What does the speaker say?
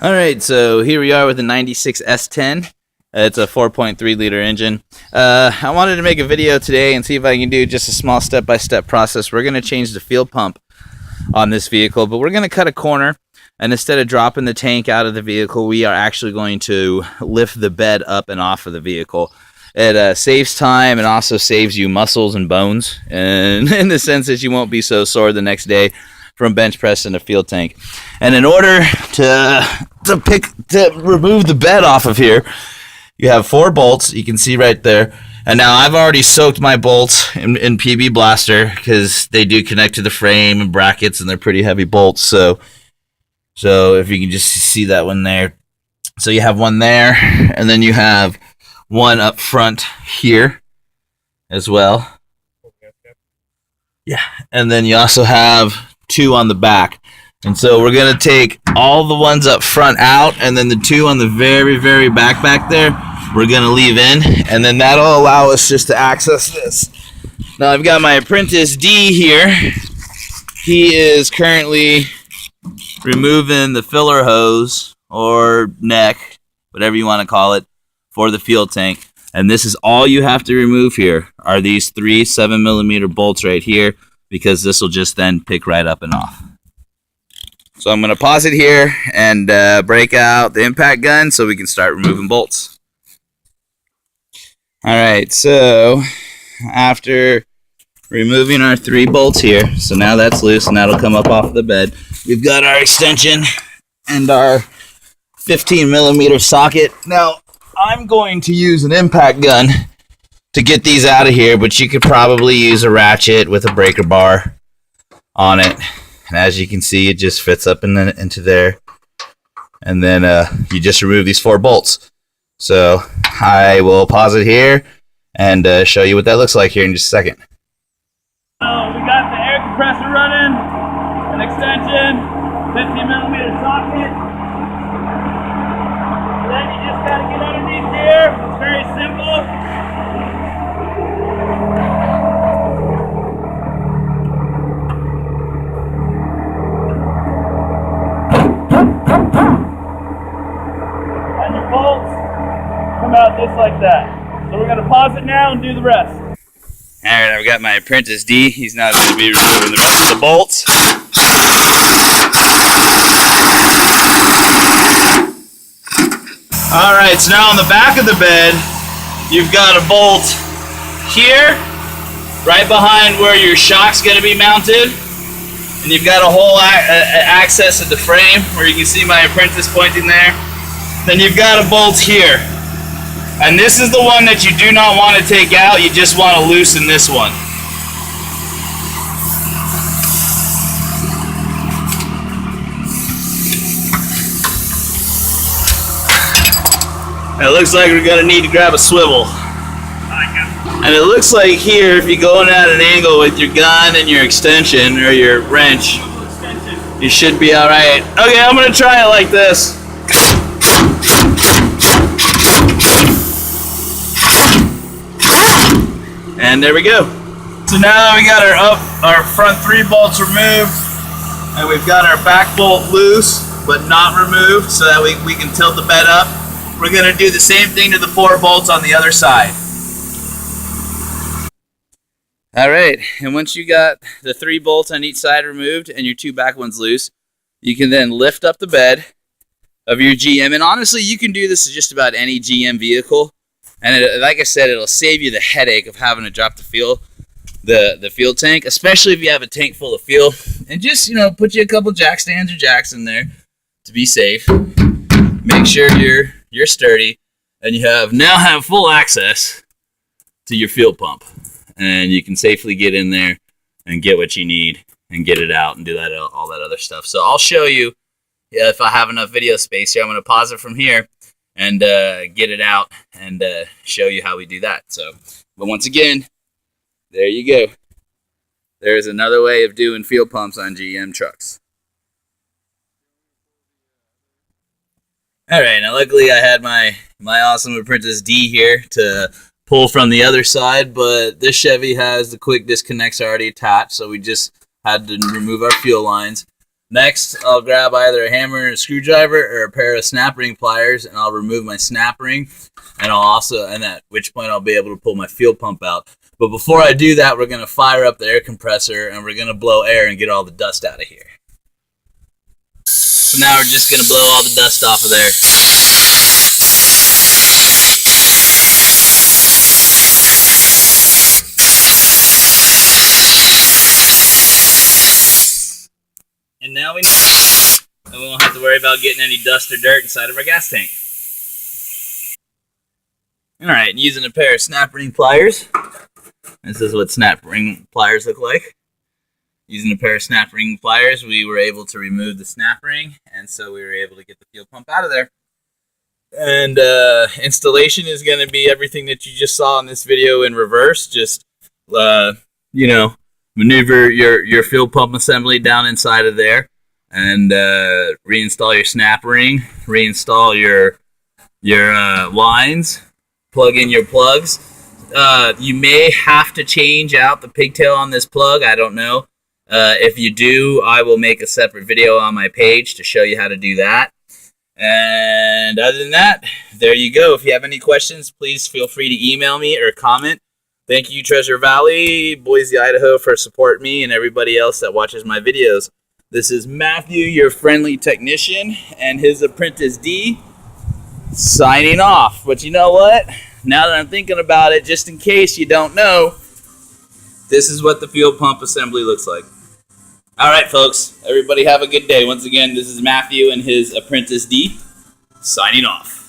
All right, so here we are with the 96 S10. It's a 4.3 liter engine. I wanted to make a video today and see if I can do just a small step-by-step process. We're going to change the fuel pump on this vehicle, but we're going to cut a corner, and instead of dropping the tank out of the vehicle, we are actually going to lift the bed up and off of the vehicle. It saves time and also saves you muscles and bones, and in the sense that you won't be so sore the next day from bench pressing a fuel tank. And in order to remove the bed off of here, you have 4 bolts. You can see right there. And now I've already soaked my bolts in PB Blaster because they do connect to the frame and brackets, and they're pretty heavy bolts. So if you can just see that one there. So you have one there, and then you have one up front here as well. Yeah, and then you also have 2 on the back. And so we're going to take all the ones up front out, and then the 2 on the very, very back there, we're going to leave in, and then that'll allow us just to access this. Now I've got my apprentice D here. He is currently removing the filler hose or neck, whatever you want to call it, for the fuel tank. And this is all you have to remove here are these 3 7mm bolts right here, because this will just then pick right up and off. So I'm going to pause it here and break out the impact gun so we can start removing bolts. Alright, so after removing our 3 bolts here, so now that's loose and that'll come up off the bed. We've got our extension and our 15mm socket. Now, I'm going to use an impact gun to get these out of here, but you could probably use a ratchet with a breaker bar on it. And as you can see, it just fits up into there. And then you just remove these 4 bolts. So I will pause it here and show you what that looks like here in just a second. So we got the air compressor running, an extension, 15mm socket. Then you just got to get underneath here. It's very simple. And your bolts come out just like that. So we're going to pause it now and do the rest. Alright, I've got my apprentice D. He's now going to be removing the rest of the bolts. Alright, so now on the back of the bed, you've got a bolt here, right behind where your shock's going to be mounted. And you've got a whole access at the frame where you can see my apprentice pointing there. Then you've got a bolt here. And this is the one that you do not want to take out, you just want to loosen this one. It looks like we're going to need to grab a swivel. And it looks like here, if you're going at an angle with your gun and your extension or your wrench, you should be alright. Okay, I'm going to try it like this. And there we go. So now we got our front 3 bolts removed, and we've got our back bolt loose but not removed so that we can tilt the bed up. We're going to do the same thing to the 4 bolts on the other side. Alright, and once you got the 3 bolts on each side removed and your 2 back ones loose, you can then lift up the bed of your GM. And honestly, you can do this to just about any GM vehicle. And like I said, it'll save you the headache of having to drop the fuel tank, especially if you have a tank full of fuel. And just, put you a couple jack stands or jacks in there to be safe. Make sure you're sturdy, and you now have full access to your fuel pump. And you can safely get in there and get what you need and get it out and do all that other stuff. So I'll show you if I have enough video space here. I'm going to pause it from here and get it out and show you how we do that. But once again, there you go. There's another way of doing fuel pumps on GM trucks. All right, now luckily I had my awesome apprentice D here to pull from the other side, but this Chevy has the quick disconnects already attached, so we just had to remove our fuel lines. Next, I'll grab either a hammer and a screwdriver or a pair of snap ring pliers, and I'll remove my snap ring, and at which point I'll be able to pull my fuel pump out. But before I do that, we're going to fire up the air compressor, and we're going to blow air and get all the dust out of here. So now we're just going to blow all the dust off of there. And now we know. And we won't have to worry about getting any dust or dirt inside of our gas tank. Alright, using a pair of snap ring pliers. This is what snap ring pliers look like. Using a pair of snap ring pliers, we were able to remove the snap ring, and so we were able to get the fuel pump out of there. And installation is going to be everything that you just saw in this video in reverse. Just, maneuver your fuel pump assembly down inside of there, and reinstall your snap ring, reinstall your lines, plug in your plugs. You may have to change out the pigtail on this plug. I don't know. If you do, I will make a separate video on my page to show you how to do that. And other than that, there you go. If you have any questions, please feel free to email me or comment. Thank you, Treasure Valley, Boise, Idaho, for supporting me and everybody else that watches my videos. This is Matthew, your friendly technician, and his apprentice D, signing off. But you know what? Now that I'm thinking about it, just in case you don't know, this is what the fuel pump assembly looks like. All right, folks. Everybody have a good day. Once again, this is Matthew and his apprentice D, signing off.